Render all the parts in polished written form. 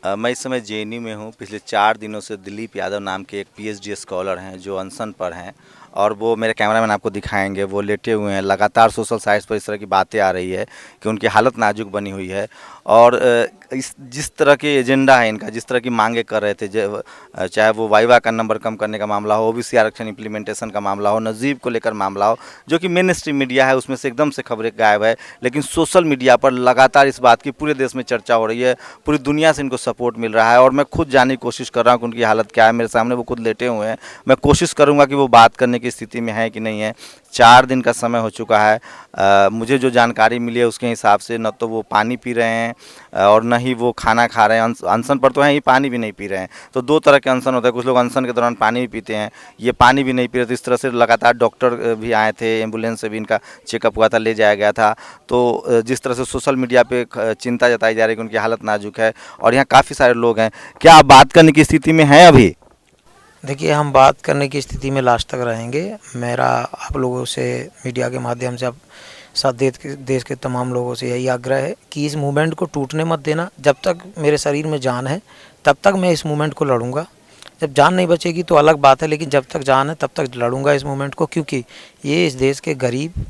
मैं इस समय जेएनयू में हूँ। पिछले 4 दिनों से दिलीप यादव नाम के एक पीएचडी स्कॉलर हैं जो अनशन पर हैं, और वो मेरे कैमरामैन आपको दिखाएंगे, वो लेटे हुए हैं। लगातार सोशल साइट्स पर इस तरह की बातें आ रही है कि उनकी हालत नाजुक बनी हुई है। और इस जिस तरह के एजेंडा है इनका, जिस तरह की मांगे कर रहे थे, चाहे वो वाइवा का नंबर कम करने का मामला हो, ओबीसी आरक्षण इम्प्लीमेंटेशन का मामला हो, नजीब को लेकर मामला हो, जो कि मेन स्ट्रीम मीडिया है उसमें से एकदम से खबरें गायब है, लेकिन सोशल मीडिया पर लगातार इस बात की पूरे देश में चर्चा हो रही है। पूरी दुनिया से इनको सपोर्ट मिल रहा है, और मैं खुद जानने की कोशिश कर रहा हूँ कि उनकी हालत क्या है। मेरे सामने वो खुद लेटे हुए हैं। मैं कोशिश करूँगा कि वो बात करने की स्थिति में है कि नहीं है। 4 दिन का समय हो चुका है। मुझे जो जानकारी मिली है उसके हिसाब से न तो वो पानी पी रहे हैं और न ही वो खाना खा रहे हैं। अनशन पर तो हैं ही, पानी भी नहीं पी रहे हैं। तो 2 तरह के अनशन होता है। कुछ लोग अनशन के दौरान पानी भी पीते हैं, ये पानी भी नहीं पी रहे। तो इस तरह से लगातार डॉक्टर भी आए थे, एम्बुलेंस से भी इनका चेकअप हुआ था, ले जाया गया था। तो जिस तरह से सोशल मीडिया पे चिंता जताई जा रही है कि उनकी हालत नाजुक है, और यहाँ काफ़ी सारे लोग हैं। क्या आप बात करने की स्थिति में हैं अभी? देखिए, हम बात करने की स्थिति में लास्ट तक रहेंगे। मेरा आप लोगों से, मीडिया के माध्यम से, आप साथ देश के तमाम लोगों से यही आग्रह है कि इस मूवमेंट को टूटने मत देना। जब तक मेरे शरीर में जान है तब तक मैं इस मूवमेंट को लड़ूंगा। जब जान नहीं बचेगी तो अलग बात है, लेकिन जब तक जान है तब तक लड़ूंगा इस मूवमेंट को, क्योंकि ये इस देश के गरीब,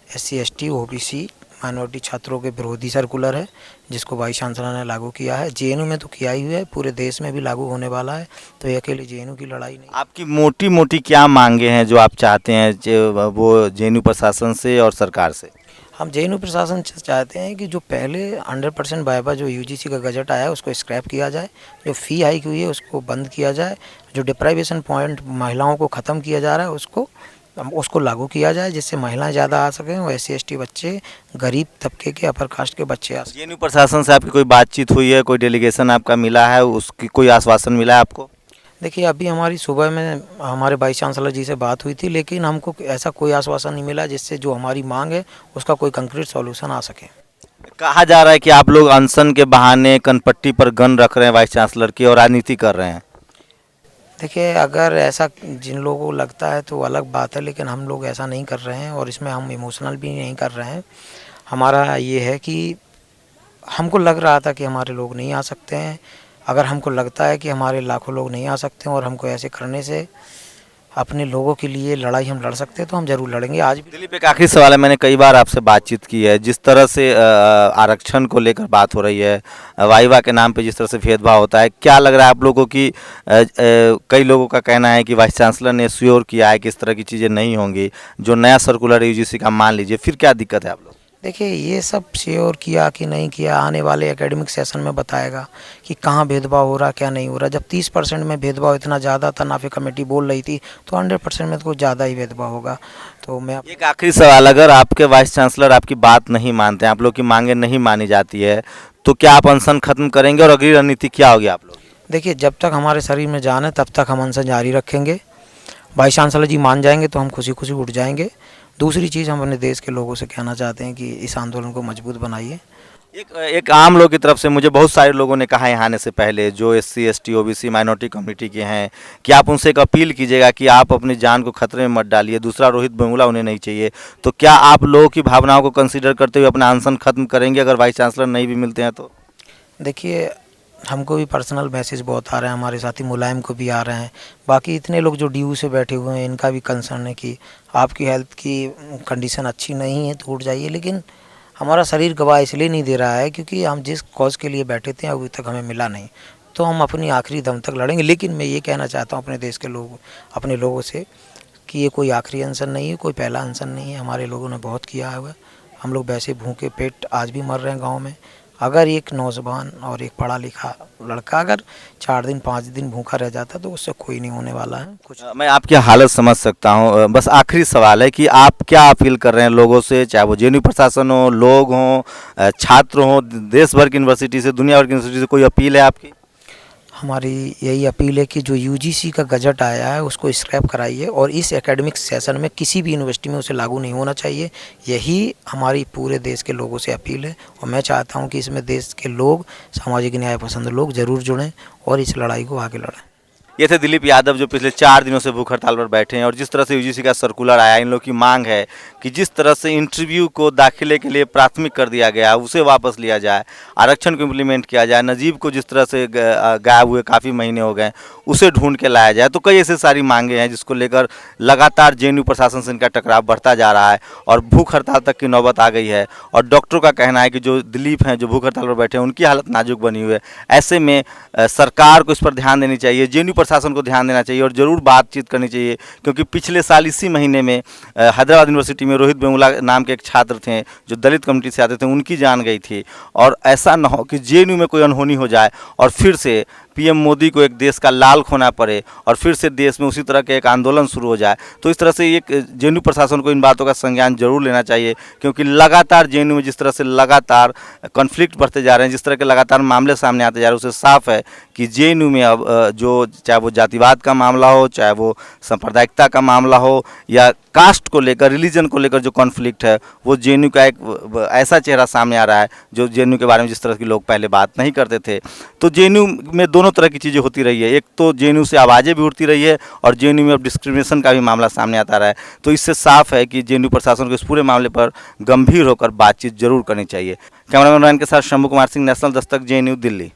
SC ST OBC माइनॉरिटी छात्रों के विरोधी सर्कुलर है, जिसको वाइस चांसलर ने लागू किया है। जेएनयू में तो किया ही हुआ है, पूरे देश में भी लागू होने वाला है। तो ये अकेले जेएनयू की लड़ाई नहीं। आपकी मोटी मोटी क्या मांगे हैं जो आप चाहते हैं, जो वो जेएनयू प्रशासन से और सरकार से? हम जेएनयू प्रशासन से चाहते हैं कि जो पहले 100% वाइवा जो UGC का गजट आया है उसको स्क्रैप किया जाए, जो फ़ी हाइक हुई है उसको बंद किया जाए, जो डिप्राइवेशन पॉइंट महिलाओं को ख़त्म किया जा रहा है उसको लागू किया जाए, जिससे महिलाएं ज़्यादा आ सकें और SC ST बच्चे, गरीब तबके के, अपर कास्ट के बच्चे आ सकें। जेएनयू प्रशासन से आपकी कोई बातचीत हुई है? कोई डेलीगेशन आपका मिला है? उसकी कोई आश्वासन मिला है आपको? देखिए, अभी हमारी सुबह में हमारे वाइस चांसलर जी से बात हुई थी, लेकिन हमको ऐसा कोई आश्वासन नहीं मिला जिससे जो हमारी मांग है उसका कोई कंक्रीट सॉल्यूशन आ सके। कहा जा रहा है कि आप लोग अनशन के बहाने कनपट्टी पर गन रख रहे हैं वाइस चांसलर की, और राजनीति कर रहे हैं। देखिए, अगर ऐसा जिन लोगों को लगता है तो अलग बात है, लेकिन हम लोग ऐसा नहीं कर रहे हैं और इसमें हम इमोशनल भी नहीं कर रहे हैं। हमारा ये है कि हमको लग रहा था कि हमारे लोग नहीं आ सकते हैं। अगर हमको लगता है कि हमारे लाखों लोग नहीं आ सकते हैं और हमको ऐसे करने से अपने लोगों के लिए लड़ाई हम लड़ सकते हैं, तो हम ज़रूर लड़ेंगे। आज भी दिलीप, एक आखिरी सवाल है। मैंने कई बार आपसे बातचीत की है, जिस तरह से आरक्षण को लेकर बात हो रही है, वाइवा के नाम पे जिस तरह से भेदभाव होता है, क्या लग रहा है आप लोगों की? कई लोगों का कहना है कि वाइस चांसलर ने श्योर किया है कि इस तरह की चीज़ें नहीं होंगी। जो नया सर्कुलर UGC का, मान लीजिए, फिर क्या दिक्कत है आप लोग? देखिए, ये सब श्योर किया कि नहीं किया आने वाले एकेडमिक सेशन में बताएगा कि कहाँ भेदभाव हो रहा, क्या नहीं हो रहा। जब 30% में भेदभाव इतना ज़्यादा था, नाफे कमेटी बोल रही थी, तो 100% में तो कुछ ज़्यादा ही भेदभाव होगा। तो मैं एक आखिरी सवाल, अगर आपके वाइस चांसलर आपकी बात नहीं मानते हैं, आप लोग की मांगे नहीं मानी जाती है, तो क्या आप अनशन खत्म करेंगे, और अगली रणनीति क्या होगी आप लोग? देखिए, जब तक हमारे शरीर में जान है तब तक हम अनशन जारी रखेंगे। वाइस चांसलर जी मान जाएंगे तो हम खुशी खुशी उठ जाएंगे। दूसरी चीज़, हम अपने देश के लोगों से कहना चाहते हैं कि इस आंदोलन को मजबूत बनाइए। एक आम लोग की तरफ से मुझे बहुत सारे लोगों ने कहा यहाँ आने से पहले, जो SC ST OBC minority community के हैं, कि आप उनसे एक अपील कीजिएगा कि आप अपनी जान को खतरे में मत डालिए। दूसरा रोहित वेमुला उन्हें नहीं चाहिए। तो क्या आप लोगों की भावनाओं को कंसीडर करते हुए अपना अनशन खत्म करेंगे अगर वाइस चांसलर नहीं भी मिलते हैं तो? देखिए, हमको भी पर्सनल मैसेज बहुत आ रहे हैं, हमारे साथी मुलायम को भी आ रहे हैं। बाकी इतने लोग जो DU से बैठे हुए हैं, इनका भी कंसर्न है कि आपकी हेल्थ की कंडीशन अच्छी नहीं है तो उठ जाइए। लेकिन हमारा शरीर गवाह इसलिए नहीं दे रहा है क्योंकि हम जिस कॉज के लिए बैठे थे अभी तक हमें मिला नहीं। तो हम अपनी आखिरी दम तक लड़ेंगे। लेकिन मैं ये कहना चाहता हूँ अपने देश के लोग, अपने लोगों से, कि ये कोई आखिरी अनशन नहीं है, कोई पहला अनशन नहीं है। हमारे लोगों ने बहुत किया हुआ। हम लोग वैसे भूखे पेट आज भी मर रहे हैं गाँव में। अगर एक नौजवान और एक पढ़ा लिखा लड़का अगर 4 दिन 5 दिन भूखा रह जाता तो उससे कोई नहीं होने वाला है कुछ। मैं आपकी हालत समझ सकता हूँ। बस आखिरी सवाल है कि आप क्या अपील कर रहे हैं लोगों से, चाहे वो जेएनयू प्रशासन हो, लोग हों, छात्र हों, देश भर की यूनिवर्सिटी से, दुनिया भर की यूनिवर्सिटी से, कोई अपील है आपकी? हमारी यही अपील है कि जो UGC का गजट आया है उसको स्क्रैप कराइए, और इस एकेडमिक सेशन में किसी भी यूनिवर्सिटी में उसे लागू नहीं होना चाहिए। यही हमारी पूरे देश के लोगों से अपील है, और मैं चाहता हूं कि इसमें देश के लोग, सामाजिक न्याय पसंद लोग ज़रूर जुड़ें और इस लड़ाई को आगे लड़ें। ये थे दिलीप यादव, जो पिछले 4 दिनों से भूख हड़ताल पर बैठे हैं। और जिस तरह से UGC का सर्कुलर आया, इन लोग की मांग है कि जिस तरह से इंटरव्यू को दाखिले के लिए प्राथमिक कर दिया गया उसे वापस लिया जाए, आरक्षण को इम्प्लीमेंट किया जाए, नजीब को जिस तरह से गायब हुए काफ़ी महीने हो गए उसे ढूंढ के लाया जाए। तो कई ऐसे सारी मांगे हैं जिसको लेकर लगातार जेएनयू प्रशासन से इनका टकराव बढ़ता जा रहा है और भूख हड़ताल तक की नौबत आ गई है। और डॉक्टरों का कहना है कि जो दिलीप हैं, जो भूख हड़ताल पर बैठे हैं, उनकी हालत नाजुक बनी हुई है। ऐसे में सरकार को इस पर ध्यान देनी चाहिए, जेएनयू प्रशासन को ध्यान देना चाहिए और ज़रूर बातचीत करनी चाहिए, क्योंकि पिछले साल इसी महीने में हैदराबाद यूनिवर्सिटी में रोहित वेमुला नाम के एक छात्र थे जो दलित कम्युनिटी से आते थे, उनकी जान गई थी। और ऐसा न हो कि जेएनयू में कोई अनहोनी हो जाए और फिर से पीएम मोदी को एक देश का लाल खोना पड़े और फिर से देश में उसी तरह के एक आंदोलन शुरू हो जाए। तो इस तरह से एक जेएनयू प्रशासन को इन बातों का संज्ञान जरूर लेना चाहिए, क्योंकि लगातार जेएनयू में जिस तरह से लगातार कॉन्फ्लिक्ट बढ़ते जा रहे हैं, जिस तरह के लगातार मामले सामने आते जा रहे हैं, उससे साफ है कि जेएनयू में अब जो चाहे वो जातिवाद का मामला हो, चाहे वो सांप्रदायिकता का मामला हो या कास्ट को लेकर, रिलीजन को लेकर जो कॉन्फ्लिक्ट है, वो जेएनयू का एक ऐसा चेहरा सामने आ रहा है जो जेएनयू के बारे में जिस तरह की लोग पहले बात नहीं करते थे। तो जेएनयू में दोनों तरह की चीज़ें होती रही है, एक तो जेएनयू से आवाज़ें भी उठती रही है और जेएनयू में अब डिस्क्रिमिनेशन का भी मामला सामने आता रहा है। तो इससे साफ है कि जेएनयू प्रशासन को इस पूरे मामले पर गंभीर होकर बातचीत जरूर करनी चाहिए। कैमरामैन के साथ शंभू कुमार सिंह, नेशनल दस्तक, जेएनयू, दिल्ली।